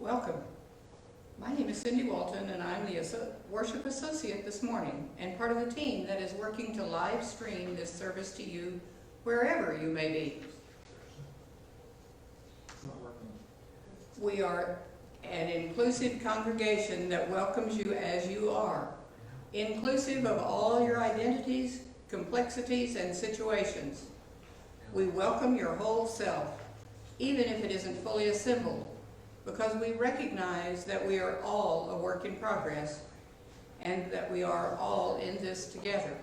Welcome. My name is Cindy Walton, and I'm the Worship Associate this morning, and part of the team that is working to live stream this service to you wherever you may be. It's not working. We are an inclusive congregation that welcomes you as you are, inclusive of all your identities, complexities, and situations. We welcome your whole self, even if it isn't fully assembled, because we recognize that we are all a work in progress and that we are all in this together.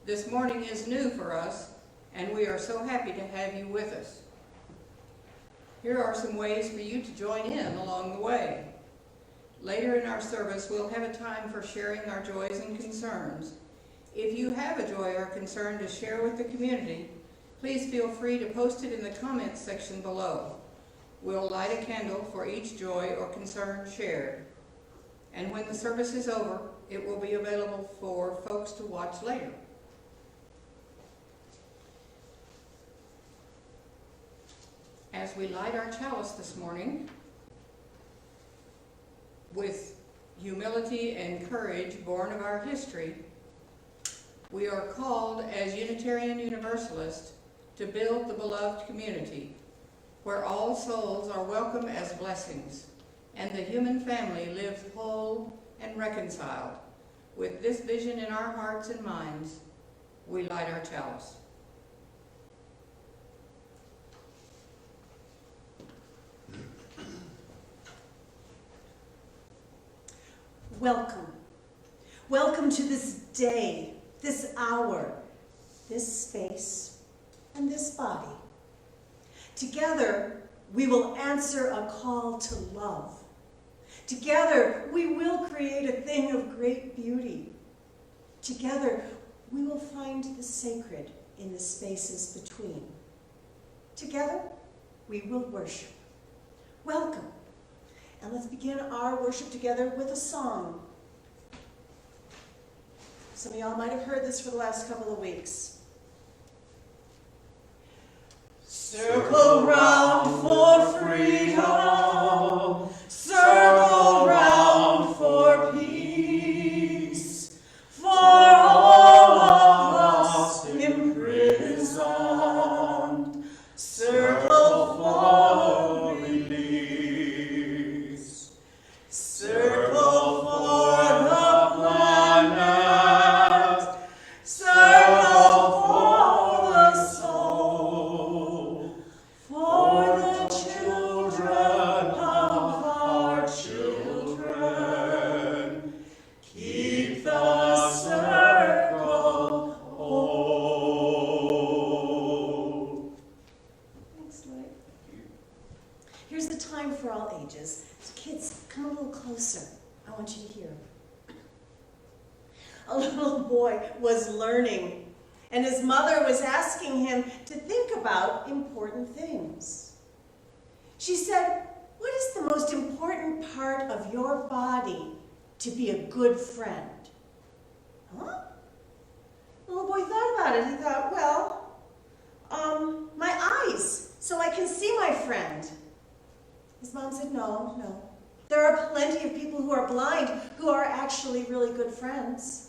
This morning is new for us, and we are so happy to have you with us. Here are some ways for you to join in along the way. Later in our service, we'll have a time for sharing our joys and concerns. If you have a joy or concern to share with the community, please feel free to post it in the comments section below. We'll light a candle for each joy or concern shared. And when the service is over, it will be available for folks to watch later. As we light our chalice this morning, with humility and courage born of our history, we are called as Unitarian Universalists to build the beloved community, where all souls are welcome as blessings, and the human family lives whole and reconciled. With this vision in our hearts and minds, we light our chalice. Welcome. Welcome to this day, this hour, this space, and this body. Together, we will answer a call to love. Together, we will create a thing of great beauty. Together, we will find the sacred in the spaces between. Together, we will worship. Welcome. And let's begin our worship together with a song. Some of y'all might have heard this for the last couple of weeks. Circle round for freedom, circle round for peace, for all of us imprisoned, circle for release, circle for the planet, circle for the soul, for the children of our children. Keep the circle whole. Thanks, Lloyd. Here's the time for all ages. So kids, come a little closer. I want you to hear. A little boy was learning, and his mother was asking him to think about important things. She said, "What is the most important part of your body to be a good friend?" Huh? The little boy thought about it. He thought, well, my eyes, so I can see my friend. His mom said, no. There are plenty of people who are blind who are actually really good friends.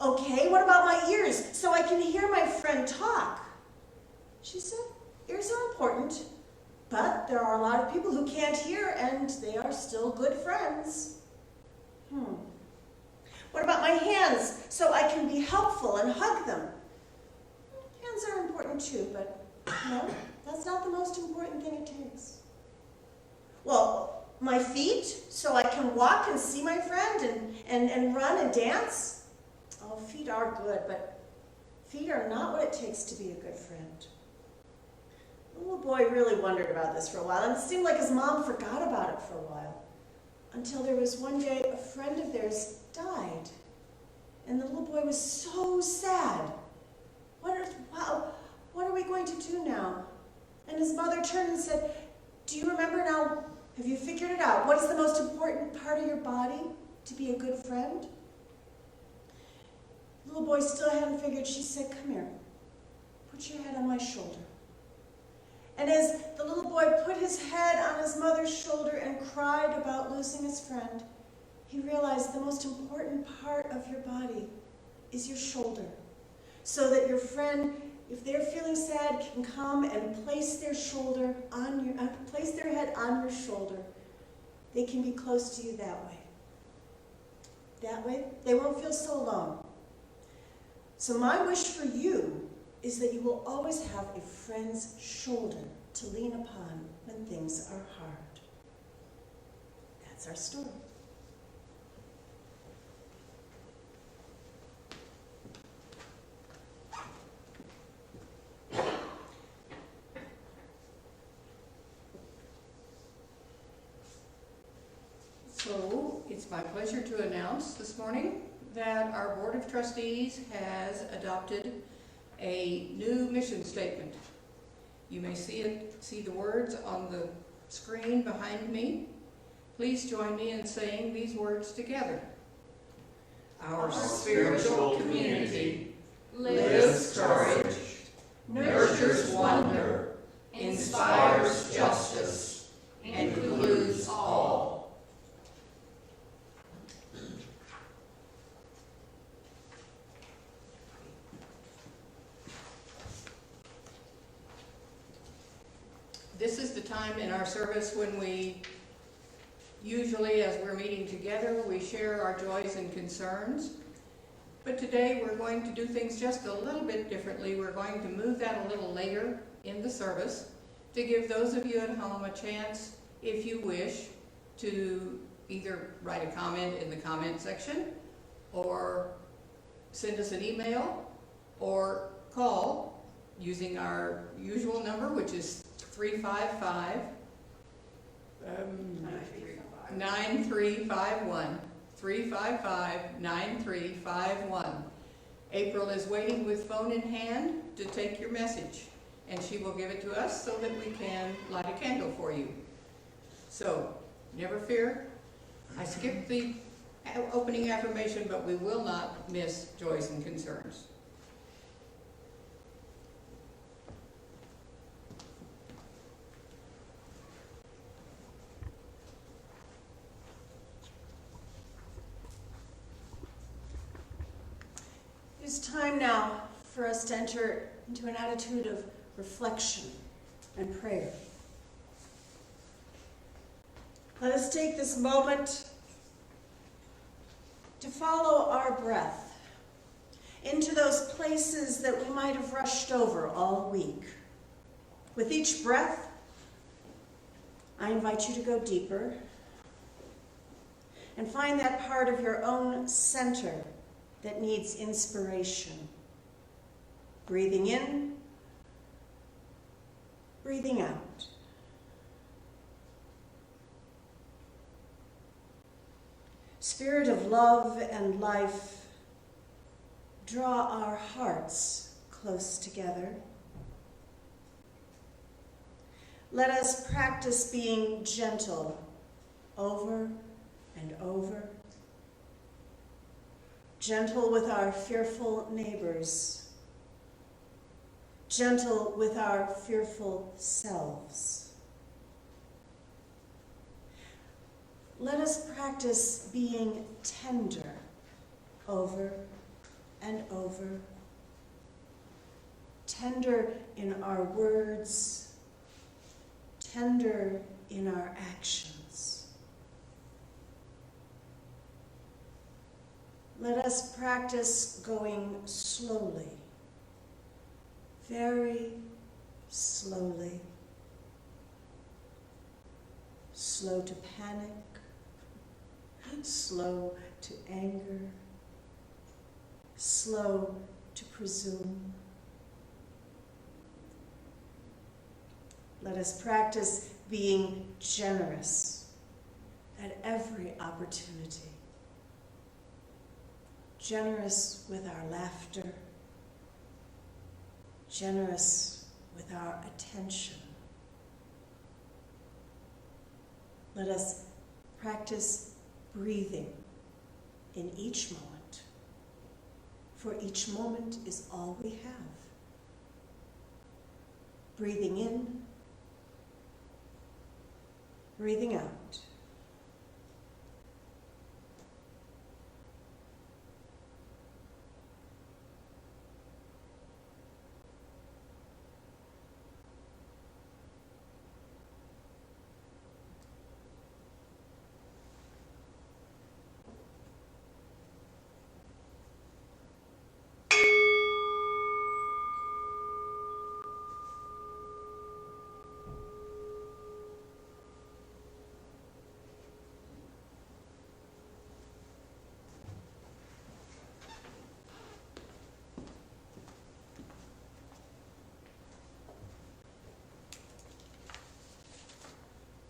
Okay, what about my ears, so I can hear my friend talk? She said, ears are important, but there are a lot of people who can't hear and they are still good friends. What about my hands, so I can be helpful and hug them? Hands are important too, but no, that's not the most important thing it takes. Well, my feet, so I can walk and see my friend and run and dance? Oh, feet are good, but feet are not what it takes to be a good friend. The little boy really wondered about this for a while, and it seemed like his mom forgot about it for a while, until there was one day a friend of theirs died, and the little boy was so sad. What are we going to do now? And his mother turned and said, do you remember now? Have you figured it out? What is the most important part of your body to be a good friend? The little boy still hadn't figured. She said, come here. Put your head on my shoulder. And as the little boy put his head on his mother's shoulder and cried about losing his friend, he realized the most important part of your body is your shoulder, so that your friend, if they're feeling sad, can come and place their place their head on your shoulder. They can be close to you that way. That way, they won't feel so alone. So my wish for you is that you will always have a friend's shoulder to lean upon when things are hard. That's our story. So, it's my pleasure to announce this morning that our Board of Trustees has adopted a new mission statement. You may see the words on the screen behind me. Please join me in saying these words together. Our spiritual community lives courage, nurtures wonder, inspires justice, and includes all. This is the time in our service when we usually, as we're meeting together, we share our joys and concerns. But today we're going to do things just a little bit differently. We're going to move that a little later in the service to give those of you at home a chance, if you wish, to either write a comment in the comment section or send us an email or call using our usual number, which is 9351. 355-9351. April is waiting with phone in hand to take your message, and she will give it to us so that we can light a candle for you. So, never fear. I skipped the opening affirmation, but we will not miss joys and concerns. It's time now for us to enter into an attitude of reflection and prayer. Let us take this moment to follow our breath into those places that we might have rushed over all week. With each breath, I invite you to go deeper and find that part of your own center that needs inspiration. Breathing in, breathing out. Spirit of love and life, draw our hearts close together. Let us practice being gentle over and over. Gentle with our fearful neighbors. Gentle with our fearful selves. Let us practice being tender over and over. Tender in our words, tender in our actions. Let us practice going slowly, very slowly. Slow to panic, slow to anger, slow to presume. Let us practice being generous at every opportunity. Generous with our laughter, generous with our attention. Let us practice breathing in each moment, for each moment is all we have. Breathing in breathing out.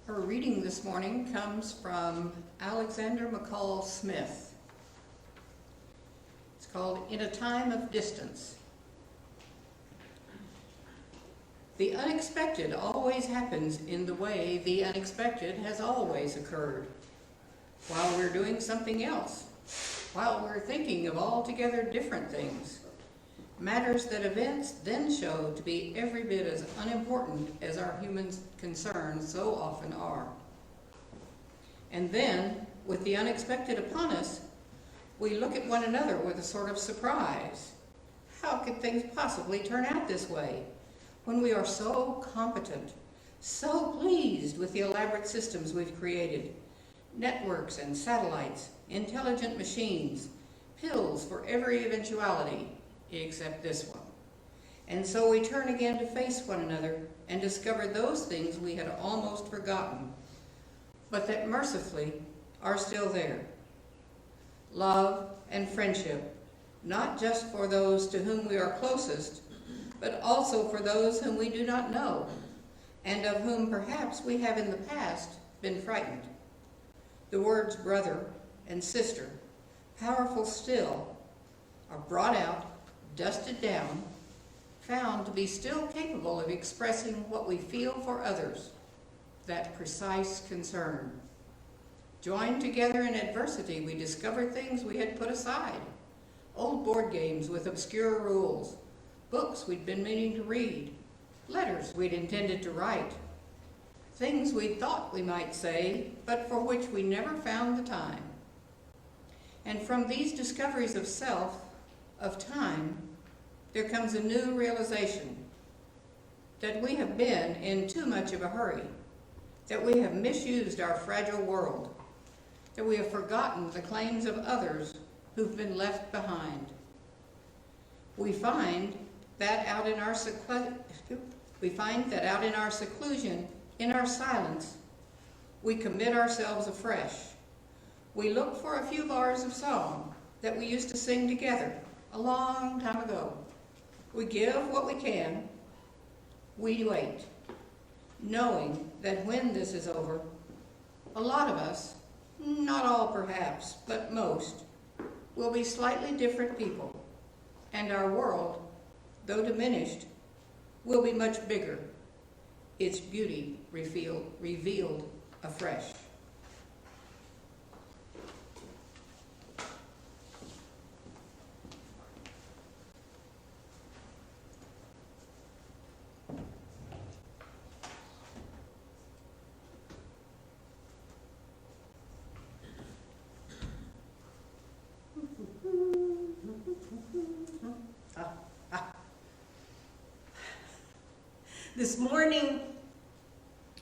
Our reading this morning comes from Alexander McCall Smith. It's called In a Time of Distance. The unexpected always happens in the way the unexpected has always occurred. While we're doing something else, while we're thinking of altogether different things. Matters that events then show to be every bit as unimportant as our human concerns so often are. And then, with the unexpected upon us, we look at one another with a sort of surprise. How could things possibly turn out this way, when we are so competent, so pleased with the elaborate systems we've created, networks and satellites, intelligent machines, pills for every eventuality, except this one. And so we turn again to face one another and discover those things we had almost forgotten, but that mercifully are still there. Love and friendship, not just for those to whom we are closest, but also for those whom we do not know, and of whom perhaps we have in the past been frightened. The words brother and sister, powerful still, are brought out, dusted down, found to be still capable of expressing what we feel for others, that precise concern. Joined together in adversity, we discover things we had put aside, old board games with obscure rules, books we'd been meaning to read, letters we'd intended to write, things we thought we might say, but for which we never found the time. And from these discoveries of self, of time, there comes a new realization that we have been in too much of a hurry, that we have misused our fragile world, that we have forgotten the claims of others who've been left behind. We find that out in our seclusion, in our silence, we commit ourselves afresh. We look for a few bars of song that we used to sing together a long time ago. We give what we can. We wait, knowing that when this is over, a lot of us, not all perhaps, but most, will be slightly different people, and our world, though diminished, will be much bigger, its beauty revealed afresh. This morning,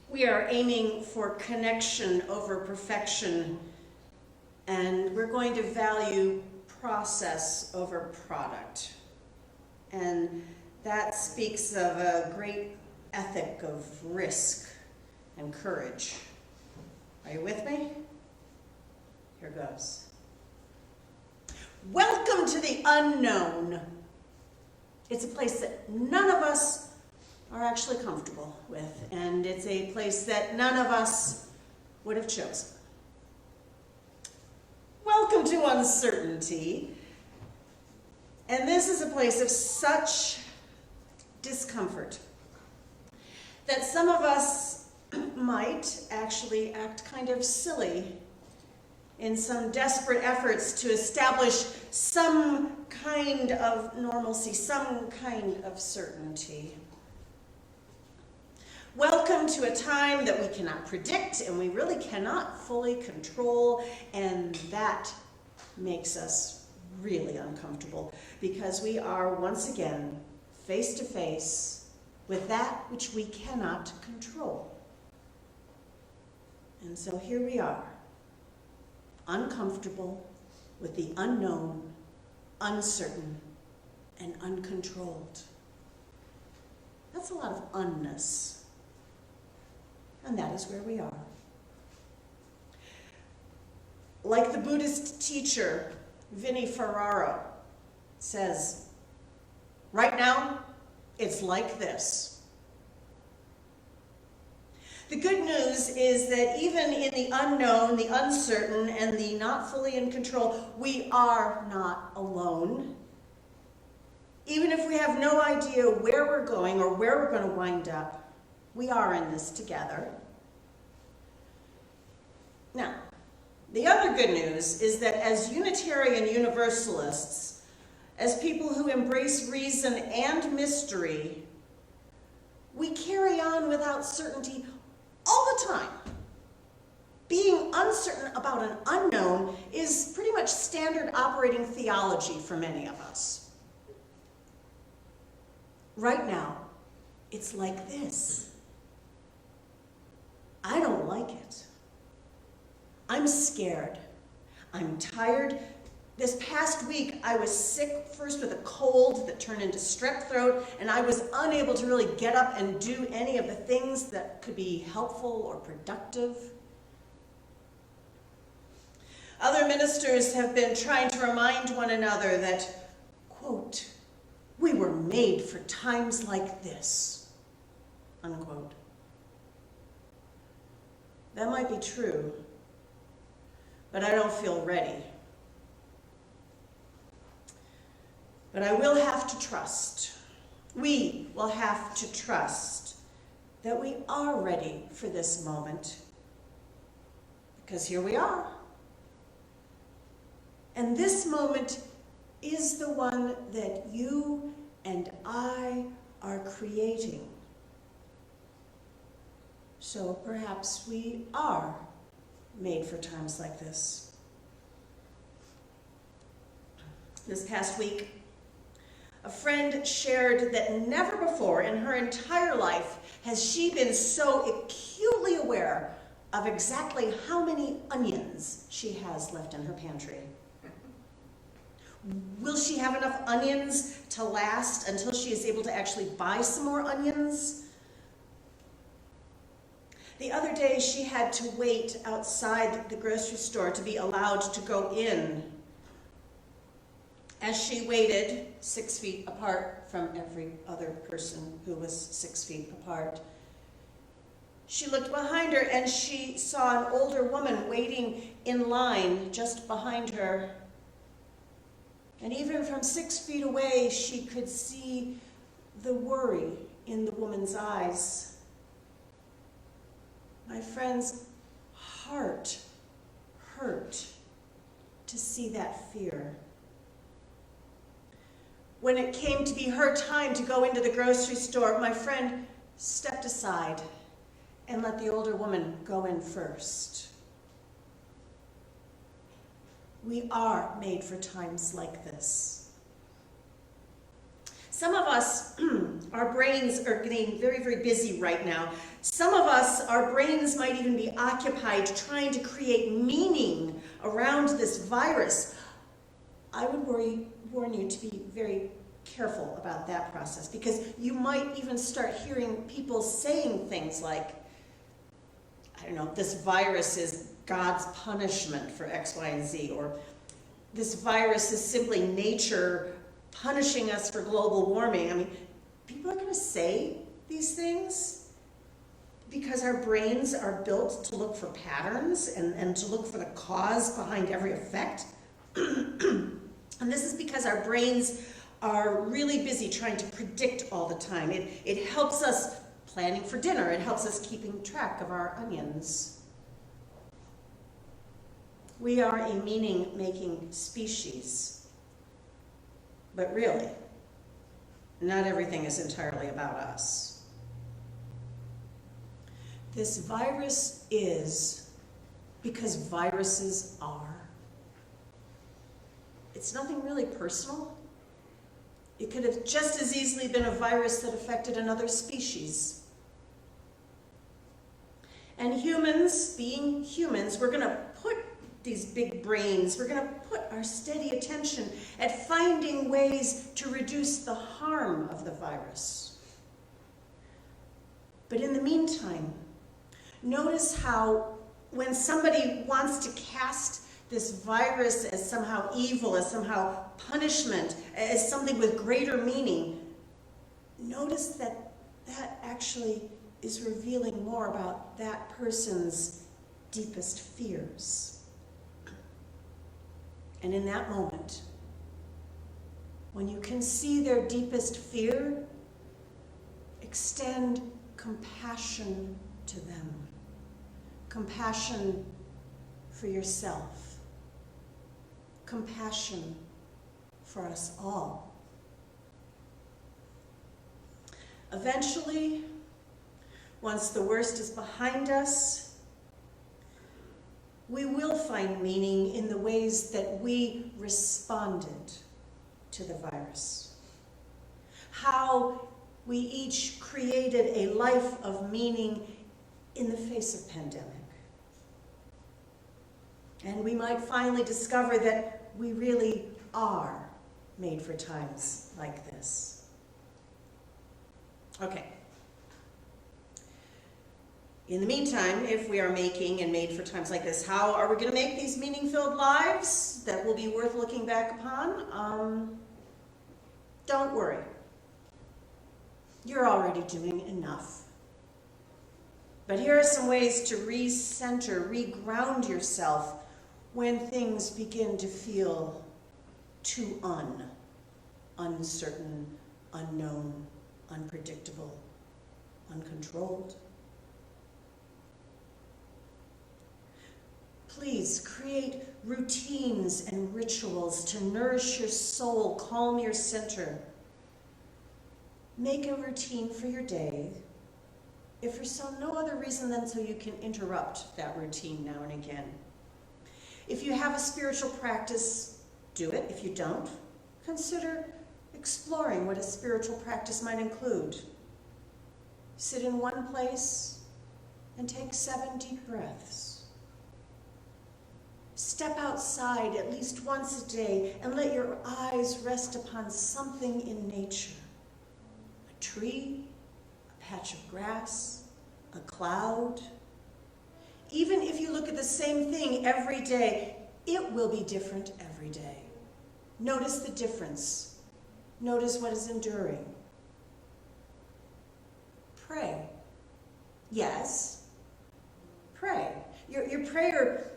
we are aiming for connection over perfection, and we're going to value process over product. And that speaks of a great ethic of risk and courage. Are you with me? Here goes. Welcome to the unknown. It's a place that none of us are actually comfortable with, and it's a place that none of us would have chosen. Welcome to uncertainty. And this is a place of such discomfort that some of us might actually act kind of silly in some desperate efforts to establish some kind of normalcy, some kind of certainty. Welcome to a time that we cannot predict and we really cannot fully control, and that makes us really uncomfortable because we are once again face to face with that which we cannot control. And so here we are, uncomfortable with the unknown, uncertain, and uncontrolled. That's a lot of unness. And that is where we are. Like the Buddhist teacher, Vinnie Ferraro, says, right now, it's like this. The good news is that even in the unknown, the uncertain, and the not fully in control, we are not alone. Even if we have no idea where we're going or where we're going to wind up, we are in this together. Now, the other good news is that as Unitarian Universalists, as people who embrace reason and mystery, we carry on without certainty all the time. Being uncertain about an unknown is pretty much standard operating theology for many of us. Right now, it's like this. I don't like it. I'm scared. I'm tired. This past week, I was sick first with a cold that turned into strep throat, and I was unable to really get up and do any of the things that could be helpful or productive. Other ministers have been trying to remind one another that, quote, we were made for times like this, unquote. That might be true, but I don't feel ready. But I will have to trust. We will have to trust that we are ready for this moment. Because here we are. And this moment is the one that you and I are creating. So perhaps we are made for times like this. This past week, a friend shared that never before in her entire life has she been so acutely aware of exactly how many onions she has left in her pantry. Will she have enough onions to last until she is able to actually buy some more onions? The other day she had to wait outside the grocery store to be allowed to go in. As she waited 6 feet apart from every other person who was 6 feet apart, she looked behind her and she saw an older woman waiting in line just behind her. And even from 6 feet away, she could see the worry in the woman's eyes. My friend's heart hurt to see that fear. When it came to be her time to go into the grocery store, my friend stepped aside and let the older woman go in first. We are made for times like this. Some of us, our brains are getting very, very busy right now. Some of us, our brains might even be occupied trying to create meaning around this virus. I would warn you to be very careful about that process, because you might even start hearing people saying things like, I don't know, this virus is God's punishment for X, Y, and Z, or this virus is simply nature punishing us for global warming. I mean, people are going to say these things because our brains are built to look for patterns and to look for the cause behind every effect. And this is because our brains are really busy trying to predict all the time. It helps us planning for dinner. It helps us keeping track of our onions. We are a meaning-making species. But really, not everything is entirely about us. This virus is because viruses are. It's nothing really personal. It could have just as easily been a virus that affected another species. And humans, being humans, we're going to put these big brains, we're going to put our steady attention at finding ways to reduce the harm of the virus. But in the meantime, notice how when somebody wants to cast this virus as somehow evil, as somehow punishment, as something with greater meaning, notice that that actually is revealing more about that person's deepest fears. And in that moment, when you can see their deepest fear, extend compassion to them. Compassion for yourself. Compassion for us all. Eventually, once the worst is behind us, we will find meaning in the ways that we responded to the virus. How we each created a life of meaning in the face of pandemic. And we might finally discover that we really are made for times like this. Okay. In the meantime, if we are making and made for times like this, how are we going to make these meaning-filled lives that will be worth looking back upon? Don't worry. You're already doing enough. But here are some ways to recenter, reground yourself when things begin to feel too uncertain, unknown, unpredictable, uncontrolled. Please create routines and rituals to nourish your soul, calm your center. Make a routine for your day, if for no other reason than so you can interrupt that routine now and again. If you have a spiritual practice, do it. If you don't, consider exploring what a spiritual practice might include. Sit in one place and take 7 deep breaths. Step outside at least once a day and let your eyes rest upon something in nature. A tree, a patch of grass, a cloud. Even if you look at the same thing every day, it will be different every day. Notice the difference. Notice what is enduring. Pray. Yes, pray. Your prayer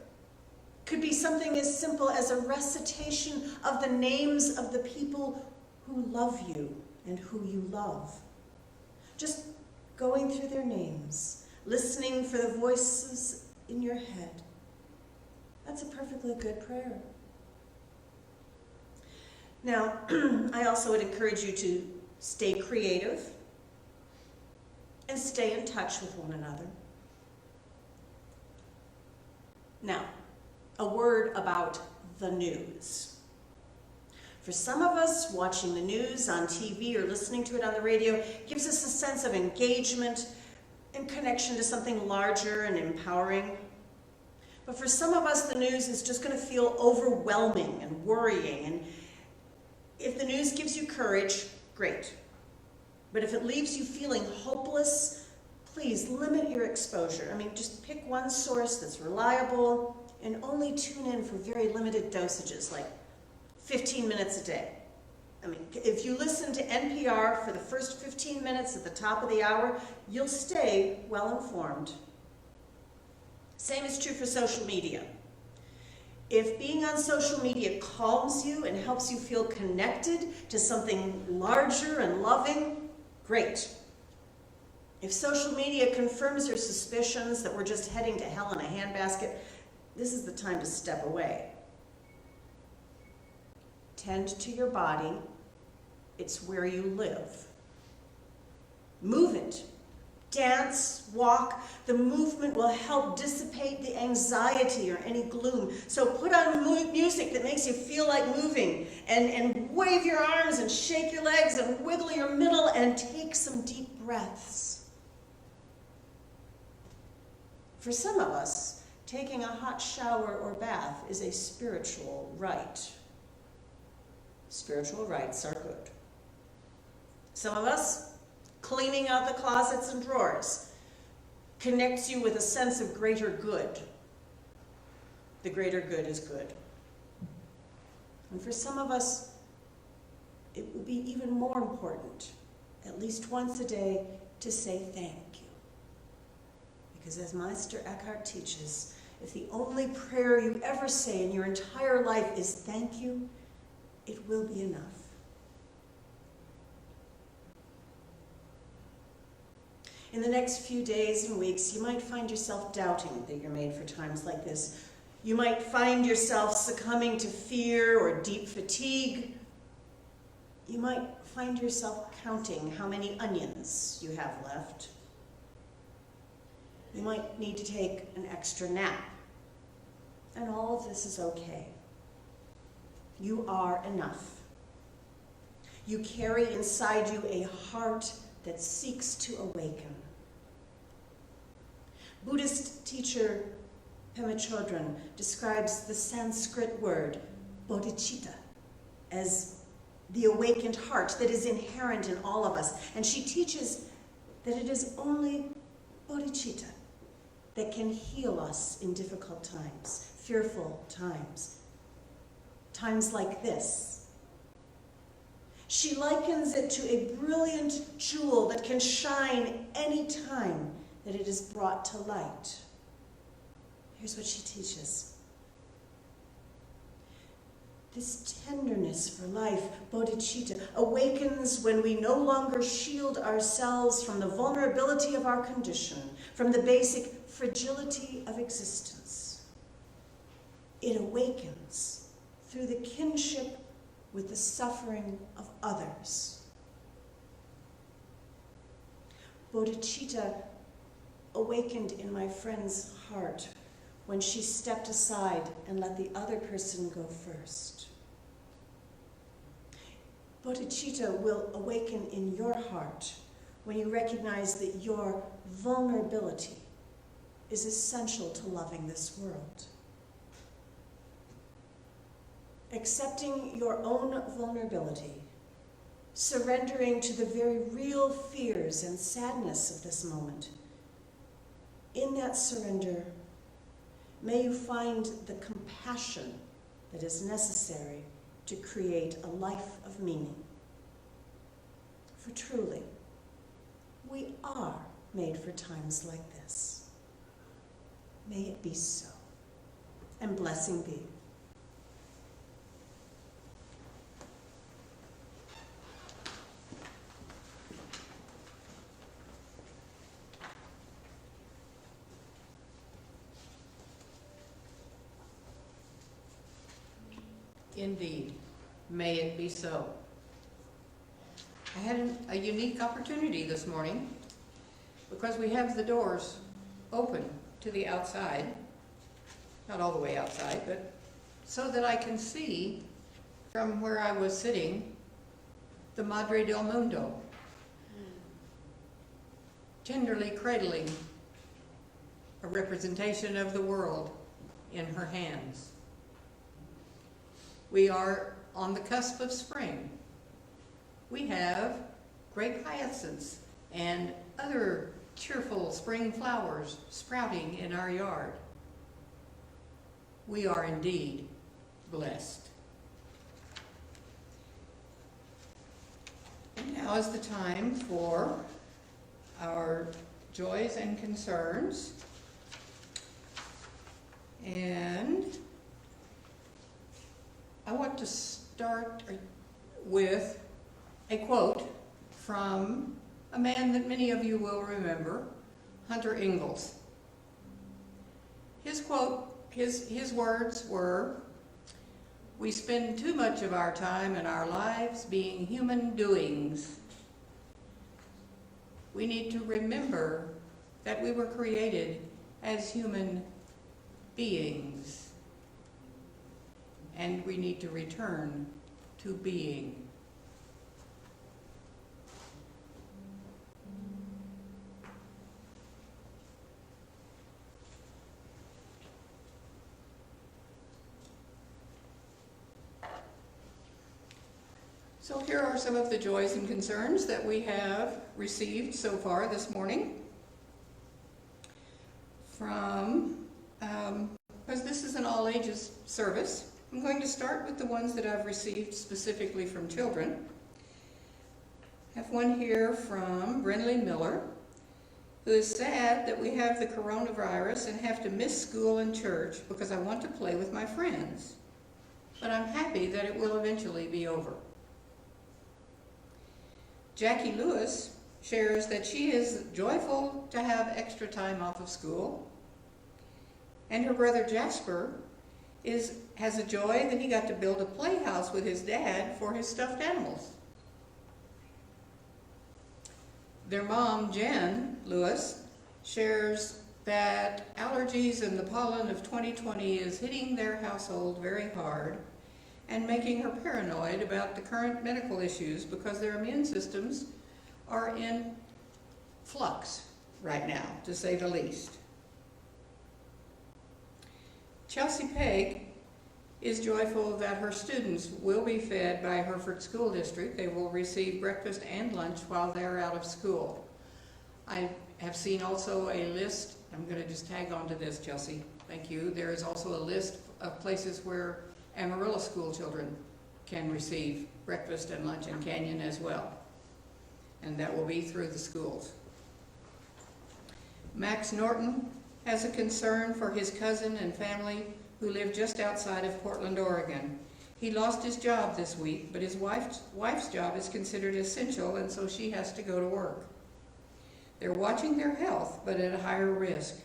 could be something as simple as a recitation of the names of the people who love you and who you love. Just going through their names, listening for the voices in your head. That's a perfectly good prayer. Now, I also would encourage you to stay creative and stay in touch with one another. Now, a word about the news. For some of us, watching the news on TV or listening to it on the radio gives us a sense of engagement and connection to something larger and empowering. But for some of us, the news is just going to feel overwhelming and worrying. And if the news gives you courage, great. But if it leaves you feeling hopeless, please limit your exposure. I mean, just pick one source that's reliable and only tune in for very limited dosages, like 15 minutes a day. I mean, if you listen to NPR for the first 15 minutes at the top of the hour, you'll stay well informed. Same is true for social media. If being on social media calms you and helps you feel connected to something larger and loving, great. If social media confirms your suspicions that we're just heading to hell in a handbasket, this is the time to step away. Tend to your body. It's where you live. Move it. Dance, walk, the movement will help dissipate the anxiety or any gloom. So put on music that makes you feel like moving, and wave your arms and shake your legs and wiggle your middle and take some deep breaths. For some of us, taking a hot shower or bath is a spiritual rite. Spiritual rites are good. Some of us, cleaning out the closets and drawers connects you with a sense of greater good. The greater good is good. And for some of us, it would be even more important, at least once a day, to say thank you. Because as Meister Eckhart teaches, if the only prayer you ever say in your entire life is thank you, it will be enough. In the next few days and weeks, you might find yourself doubting that you're made for times like this. You might find yourself succumbing to fear or deep fatigue. You might find yourself counting how many onions you have left. You might need to take an extra nap. And all of this is okay. You are enough. You carry inside you a heart that seeks to awaken. Buddhist teacher Pema Chodron describes the Sanskrit word bodhicitta as the awakened heart that is inherent in all of us. And she teaches that it is only bodhicitta that can heal us in difficult times, fearful times, times like this. She likens it to a brilliant jewel that can shine any time that it is brought to light. Here's what she teaches. This tenderness for life, bodhicitta, awakens when we no longer shield ourselves from the vulnerability of our condition, from the basic fragility of existence. It awakens through the kinship with the suffering of others. Bodhicitta awakened in my friend's heart when she stepped aside and let the other person go first. Bodhicitta will awaken in your heart when you recognize that your vulnerability is essential to loving this world. Accepting your own vulnerability, surrendering to the very real fears and sadness of this moment. In that surrender, may you find the compassion that is necessary to create a life of meaning. For truly, we are made for times like this. May it be so, and blessing be. Indeed, may it be so. I had a unique opportunity this morning because we have the doors open to the outside, not all the way outside, but so that I can see from where I was sitting the Madre del Mundo, tenderly cradling a representation of the world in her hands. We are on the cusp of spring. We have grape hyacinths and other cheerful spring flowers sprouting in our yard. We are indeed blessed. And now is the time for our joys and concerns. And I want to start with a quote from a man that many of you will remember, Hunter Ingalls. His quote, his words were, "We spend too much of our time and our lives being human doings. We need to remember that we were created as human beings, and we need to return to being. So here are some of the joys and concerns that we have received so far this morning from, because this is an all ages service, I'm going to start with the ones that I've received specifically from children. I have one here from Brinley Miller, who is sad that we have the coronavirus and have to miss school and church because I want to play with my friends. But I'm happy that it will eventually be over. Jackie Lewis shares that she is joyful to have extra time off of school. And her brother Jasper has a joy that he got to build a playhouse with his dad for his stuffed animals. Their mom, Jen Lewis, shares that allergies and the pollen of 2020 is hitting their household very hard and making her paranoid about the current medical issues because their immune systems are in flux right now, to say the least. Chelsea Pegg is joyful that her students will be fed by Hereford School District. They will receive breakfast and lunch while they're out of school. I have seen also a list, I'm going to just tag on to this, Chelsea, thank you. There is also a list of places where Amarillo school children can receive breakfast and lunch in Canyon as well. And that will be through the schools. Max Norton has a concern for his cousin and family who live just outside of Portland, Oregon. He lost his job this week, but his wife's job is considered essential, and so she has to go to work. They're watching their health, but at a higher risk.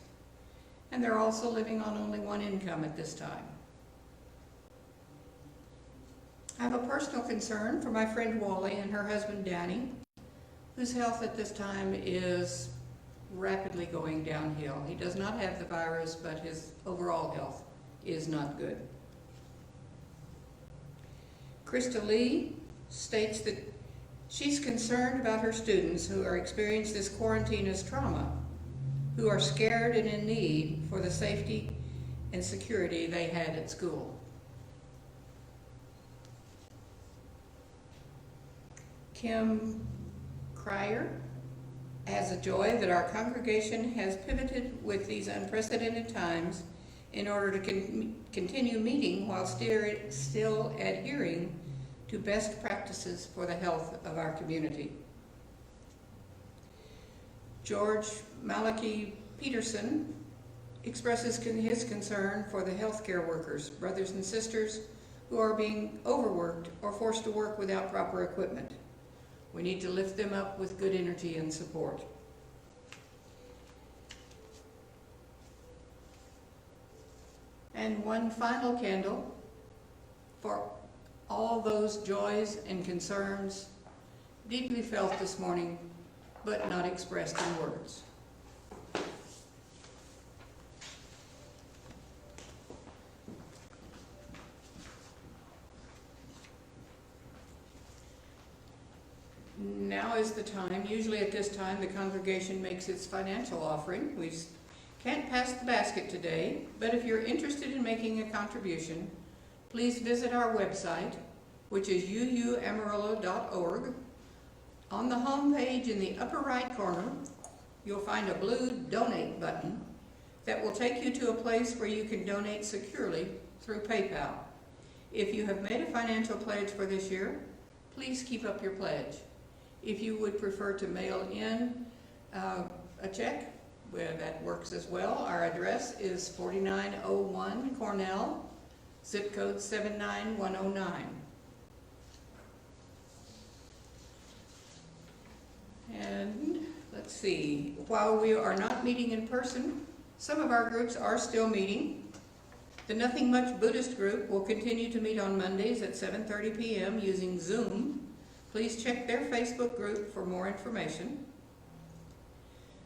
And they're also living on only one income at this time. I have a personal concern for my friend Wally and her husband Danny, whose health at this time is rapidly going downhill. He does not have the virus, but his overall health is not good. Krista Lee states that she's concerned about her students who are experiencing this quarantine as trauma, who are scared and in need for the safety and security they had at school. Kim Cryer has a joy that our congregation has pivoted with these unprecedented times in order to continue meeting while still adhering to best practices for the health of our community. George Malachi Peterson expresses his concern for the healthcare workers, brothers and sisters who are being overworked or forced to work without proper equipment. We need to lift them up with good energy and support. And one final candle for all those joys and concerns deeply felt this morning, but not expressed in words. Now is the time. Usually at this time the congregation makes its financial offering. We can't pass the basket today, but if you're interested in making a contribution, please visit our website, which is uuamarillo.org. On the home page in the upper right corner, you'll find a blue donate button that will take you to a place where you can donate securely through PayPal. If you have made a financial pledge for this year, please keep up your pledge. If you would prefer to mail in a check, well, that works as well. Our address is 4901 Cornell, zip code 79109. And let's see, while we are not meeting in person, some of our groups are still meeting. The Nothing Much Buddhist group will continue to meet on Mondays at 7:30 p.m. using Zoom. Please check their Facebook group for more information.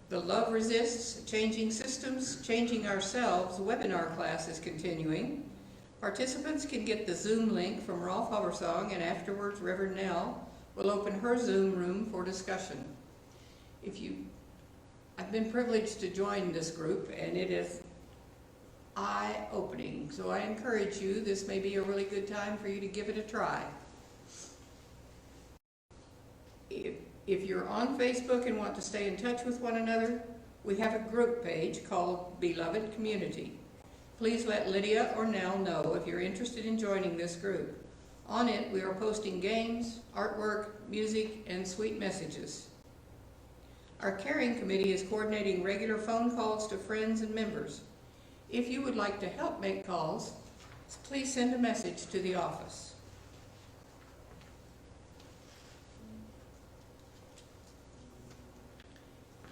The Love Resists Changing Systems, Changing Ourselves webinar class is continuing. Participants can get the Zoom link from Rolf Habersong, and afterwards Reverend Nell will open her Zoom room for discussion. I've been privileged to join this group, and it is eye-opening. So I encourage you, this may be a really good time for you to give it a try. If you're on Facebook and want to stay in touch with one another, we have a group page called Beloved Community. Please let Lydia or Nell know if you're interested in joining this group. On it, we are posting games, artwork, music, and sweet messages. Our caring committee is coordinating regular phone calls to friends and members. If you would like to help make calls, please send a message to the office.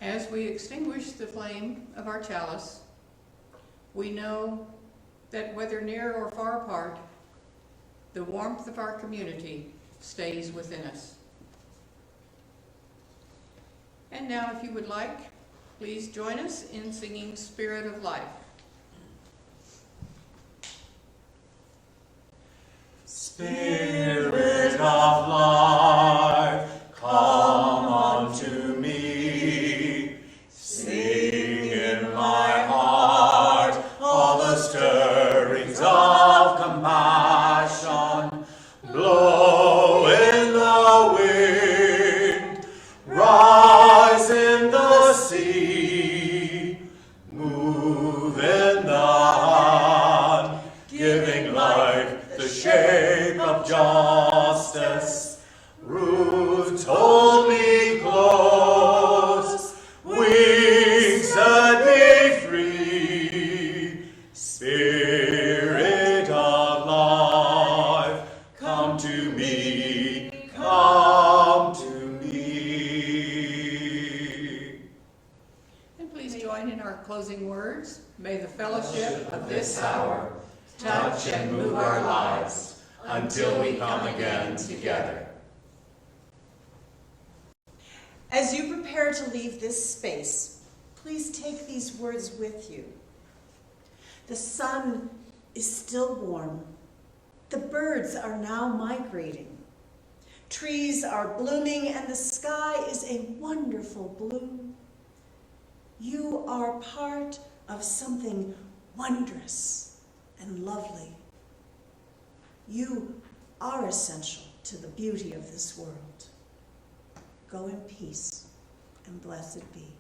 As we extinguish the flame of our chalice, we know that whether near or far apart, the warmth of our community stays within us. And now, if you would like, please join us in singing Spirit of Life. Spirit of life, come unto me. Sing in my heart all the stirrings of compassion. Blow in the wind, rise in the sea, move in the hand, giving life the shape of justice. Ruth told me close, wings set me free. Spirit of life, come to me, come to me. And please join in our closing words. May the fellowship of this hour touch and move our lives until we come again together. As you prepare to leave this space, please take these words with you. The sun is still warm. The birds are now migrating. Trees are blooming and the sky is a wonderful blue. You are part of something wondrous and lovely. You are essential to the beauty of this world. Go in peace, and blessed be.